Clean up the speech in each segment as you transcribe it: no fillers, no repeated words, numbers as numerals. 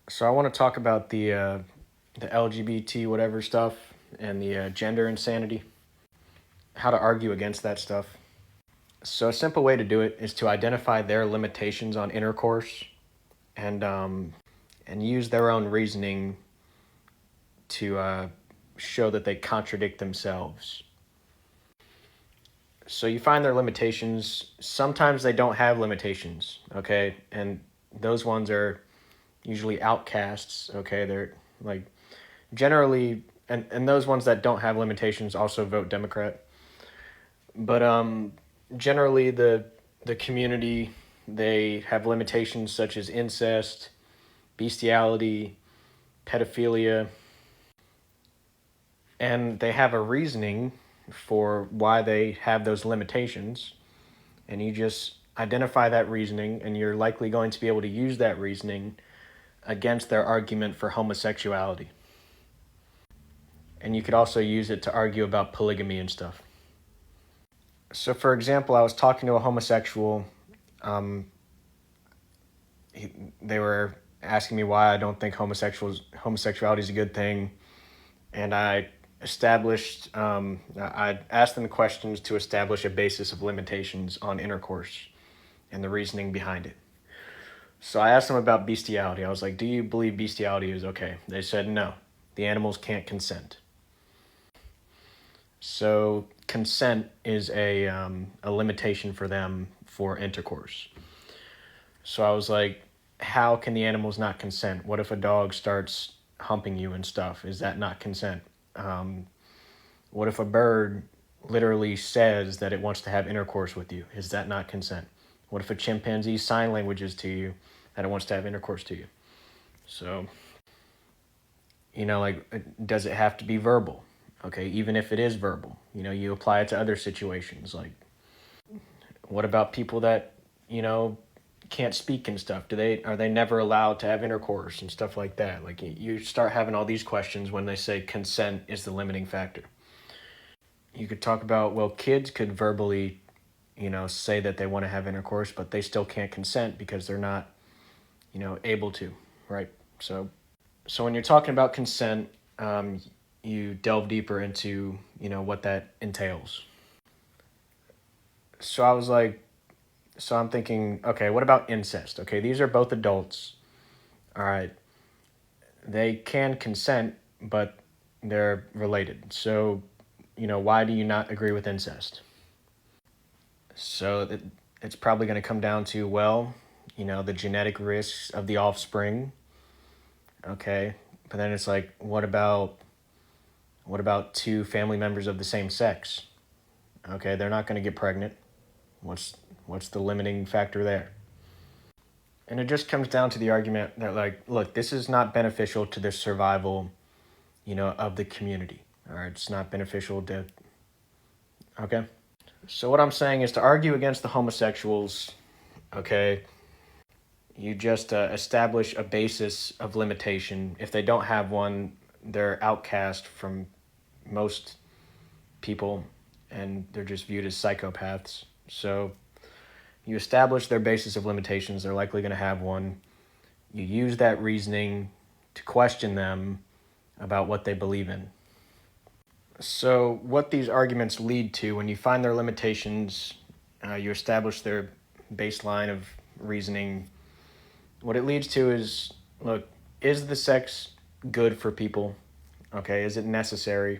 So I want to talk about the LGBT whatever stuff and the gender insanity. How to argue against that stuff. So a simple way to do it is to identify their limitations on intercourse and and use their own reasoning to show that they contradict themselves. So you find their limitations. Sometimes they don't have limitations, okay, and those ones are usually outcasts. Okay, they're like generally, and those ones that don't have limitations also vote Democrat. But generally, the community, they have limitations such as incest, bestiality, pedophilia, and they have a reasoning for why they have those limitations. And you just identify that reasoning, and you're likely going to be able to use that reasoning against their argument for homosexuality. And you could also use it to argue about polygamy and stuff. So, for example, I was talking to a homosexual. Um, they were asking me why I don't think homosexuality is a good thing, and I asked them questions to establish a basis of limitations on intercourse and the reasoning behind it. So I asked them about bestiality. I was like, "Do you believe bestiality is okay?" They said no. The animals can't consent. So consent is a limitation for them for intercourse. So I was like, how can the animals not consent? What if a dog starts humping you and stuff? Is that not consent? What if a bird literally says that it wants to have intercourse with you? Is that not consent? What if a chimpanzee sign languages to you that it wants to have intercourse to you? So, does it have to be verbal? Okay, even if it is verbal, you apply it to other situations. Like, what about people that, can't speak and stuff? Are they never allowed to have intercourse and stuff like that? Like, you start having all these questions when they say consent is the limiting factor. You could talk about, well, kids could verbally, say that they want to have intercourse, but they still can't consent because they're not, able to, right? So when you're talking about consent, you delve deeper into, what that entails. So I was like, so I'm thinking, okay, what about incest? Okay, these are both adults. All right, they can consent, but they're related. So, why do you not agree with incest? So it's probably going to come down to, well, the genetic risks of the offspring. Okay, but then it's like, what about two family members of the same sex? Okay, they're not going to get pregnant. What's the limiting factor there? And it just comes down to the argument that, like, look, this is not beneficial to the survival, of the community. All right, it's not beneficial to. Okay. So what I'm saying is to argue against the homosexuals. Okay, you just establish a basis of limitation. If they don't have one, they're outcast from most people, and they're just viewed as psychopaths. So you establish their basis of limitations. They're likely going to have one. You use that reasoning to question them about what they believe in. So what these arguments lead to, when you find their limitations, you establish their baseline of reasoning. What it leads to is, look, is the sex good for people? Okay, is it necessary?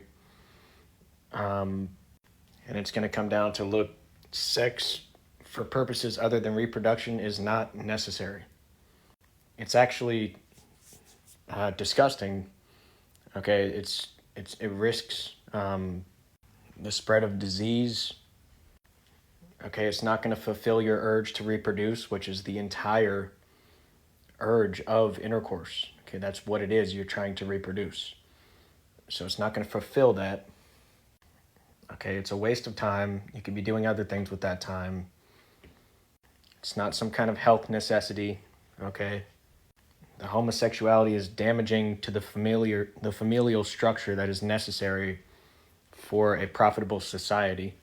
And it's going to come down to, look, sex for purposes other than reproduction is not necessary. It's actually disgusting. Okay, it risks the spread of disease. Okay, it's not going to fulfill your urge to reproduce, which is the entire urge of intercourse. Okay, that's what it is. You're trying to reproduce. So it's not going to fulfill that. Okay, it's a waste of time. You could be doing other things with that time. It's not some kind of health necessity. Okay, the homosexuality is damaging to the familial structure that is necessary for a profitable society.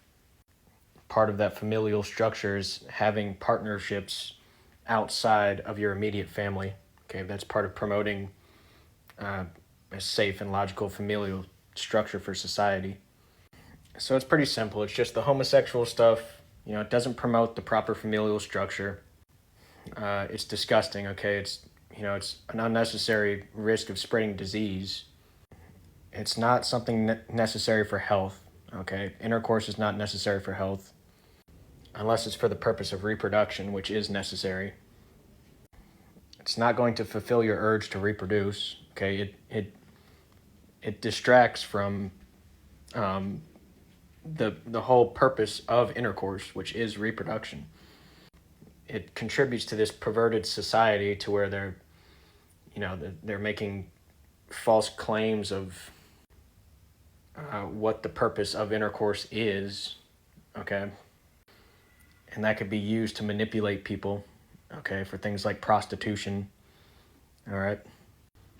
Part of that familial structure is having partnerships outside of your immediate family. Okay, that's part of promoting a safe and logical familial structure for society. So it's pretty simple. It's just the homosexual stuff. It doesn't promote the proper familial structure. It's disgusting. Okay, it's an unnecessary risk of spreading disease. It's not something necessary for health. Okay, intercourse is not necessary for health unless it's for the purpose of reproduction, which is necessary. It's not going to fulfill your urge to reproduce. Okay, it distracts from the whole purpose of intercourse, which is reproduction. It contributes to this perverted society to where they're making false claims of what the purpose of intercourse is. Okay, and that could be used to manipulate people. Okay, for things like prostitution. All right,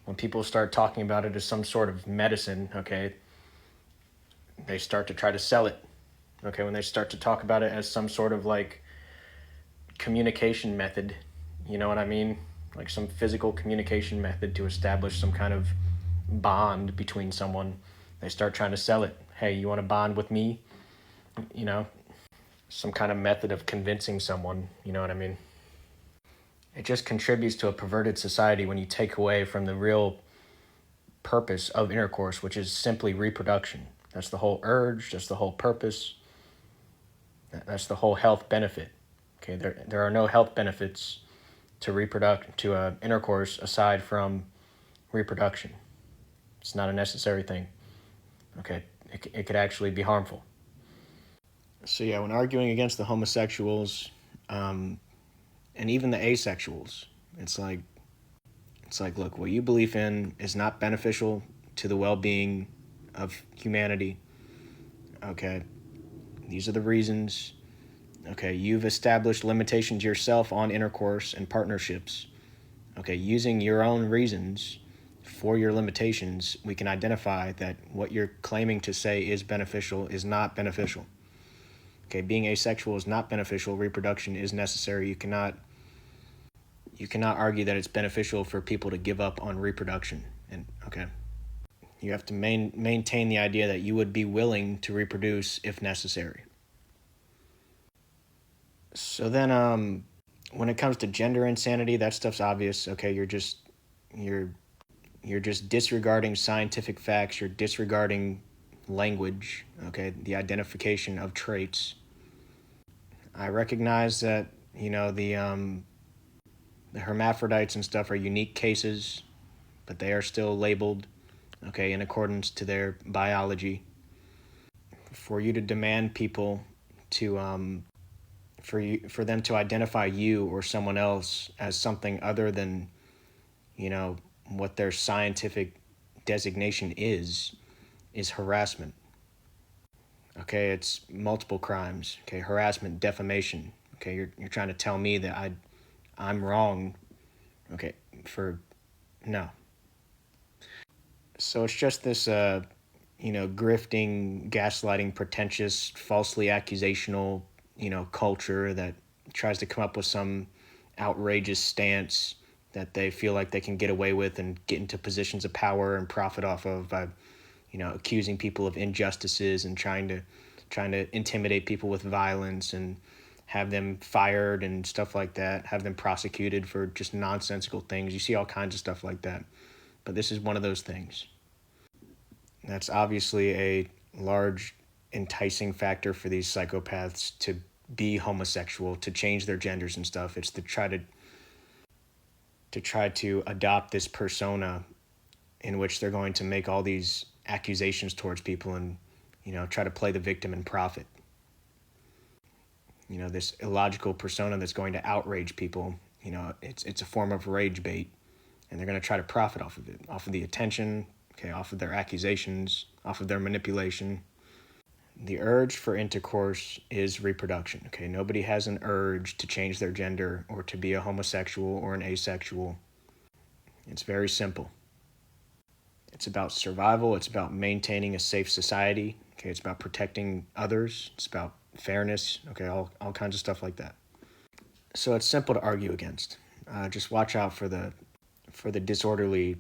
when people start talking about it as some sort of medicine, okay, they start to try to sell it. Okay, when they start to talk about it as some sort of like communication method, you know what I mean? Like some physical communication method to establish some kind of bond between someone. They start trying to sell it. Hey, you want to bond with me? You know, some kind of method of convincing someone, you know what I mean? It just contributes to a perverted society when you take away from the real purpose of intercourse, which is simply reproduction. That's the whole urge, that's the whole purpose, that's the whole health benefit. Okay, there are no health benefits to intercourse aside from reproduction. It's not a necessary thing. Okay, it could actually be harmful. So yeah, when arguing against the homosexuals, and even the asexuals, it's like look, what you believe in is not beneficial to the well-being of humanity. Okay, these are the reasons. Okay, you've established limitations yourself on intercourse and partnerships. Okay, using your own reasons for your limitations, we can identify that what you're claiming to say is beneficial is not beneficial. Okay, being asexual is not beneficial. Reproduction is necessary. You cannot argue that it's beneficial for people to give up on reproduction. And okay, you have to maintain the idea that you would be willing to reproduce if necessary. So then, when it comes to gender insanity, that stuff's obvious. Okay, you're just disregarding scientific facts. You're disregarding language. Okay, the identification of traits. I recognize that the hermaphrodites and stuff are unique cases, but they are still labeled, okay, in accordance to their biology. For you to demand people to for them to identify you or someone else as something other than what their scientific designation is harassment. Okay, it's multiple crimes. Okay, harassment, defamation. Okay, you're trying to tell me that I'm wrong. Okay, for no. So it's just this grifting, gaslighting, pretentious, falsely accusational, culture that tries to come up with some outrageous stance that they feel like they can get away with and get into positions of power and profit off of by, accusing people of injustices and trying to intimidate people with violence and have them fired and stuff like that, have them prosecuted for just nonsensical things. You see all kinds of stuff like that. But this is one of those things. That's obviously a large enticing factor for these psychopaths to be homosexual, to change their genders and stuff. It's to try to adopt this persona in which they're going to make all these accusations towards people and try to play the victim and profit. This illogical persona that's going to outrage people. It's a form of rage bait, and they're going to try to profit off of it, off of the attention, okay, off of their accusations, off of their manipulation. The urge for intercourse is reproduction. Okay, nobody has an urge to change their gender or to be a homosexual or an asexual. It's very simple. It's about survival. It's about maintaining a safe society. Okay, it's about protecting others. It's about fairness. Okay, all kinds of stuff like that. So it's simple to argue against. Just watch out for the for the disorderly